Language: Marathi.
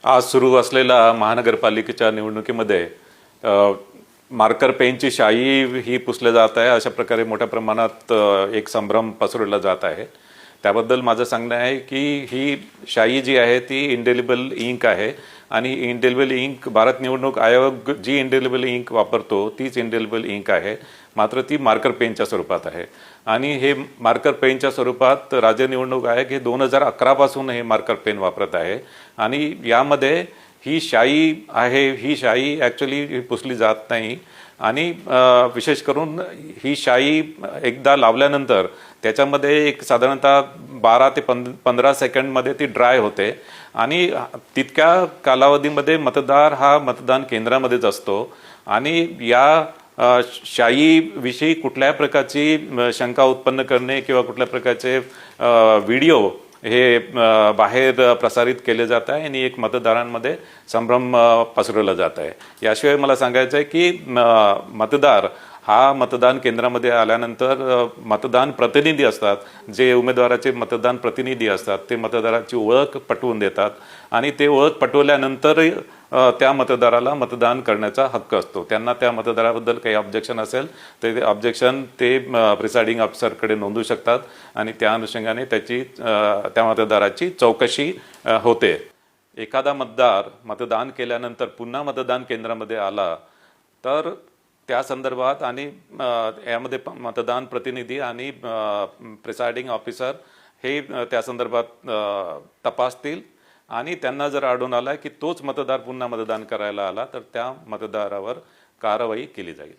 आज सुरू असलेल्या महानगरपालिकेच्या निवडणुकीमध्ये मार्कर पेनची शाई ही पुसले जात आहे। अशा प्रकारे मोठ्या प्रमाणात एक संभ्रम पसरवला जात आहे। त्याबद्दल माझं सांगणं आहे की ही शाई जी आहे ती इंडेलिबल इंक आहे आणि इंडेलिबल इंक भारत निवडणूक आयोग जी इंडेलिबल इंक वापरतो तीच इंडेलिबल इंक आहे, मात्र ती मार्कर पेनच्या स्वरूपात आहे। आणि हे मार्कर पेनच्या स्वरूपात राज्य निवडणूक आयोग हे 2011 पासून हे मार्कर पेन वापरत आहे आणि यामध्ये ही शाई आहे, ही शाई ॲक्च्युली पुसली जात नाही आणि विशेष करून ही शाई एकदा लावल्यानंतर त्याच्यामध्ये एक साधारणतः 12 ते 15 सेकंडमध्ये ती ड्राय होते आणि तितक्या कालावधीमध्ये मतदार हा मतदान केंद्रामध्येच असतो आणि या शाईविषयी कुठल्या प्रकारची शंका उत्पन्न करणे किंवा कुठल्या प्रकारचे व्हिडिओ हे बाहेर प्रसारित केले जात आहे आणि एक मतदारांमध्ये संभ्रम पसरवला जात आहे। याशिवाय मला सांगायचं आहे की मतदार हा मतदान केंद्रामध्ये आल्यानंतर मतदान प्रतिनिधी असतात, जे उमेदवाराचे मतदान प्रतिनिधी असतात ते मतदाराची ओळख पटवून देतात आणि ते ओळख पटवल्यानंतर त्या मतदाराला मतदान करण्याचा हक्क असतो। त्यांना त्या मतदाराबद्दल काही ऑब्जेक्शन असेल तर ते ऑब्जेक्शन ते प्रिसाइडिंग ऑफिसरकडे नोंदवू शकतात आणि त्या अनुषंगाने त्या मतदाराची चौकशी होते। एखादा मतदार मतदान केल्यानंतर पुन्हा मतदान केंद्रामध्ये आला तर त्या संदर्भात आणि यामध्ये मतदान प्रतिनिधी आणि प्रिसाइडिंग ऑफिसर हे त्या संदर्भात तपासतील आणि त्यांना जर आढळून आला की तोच मतदार पुन्हा मतदान करायला आला तर त्या मतदारावर कारवाई केली जाईल।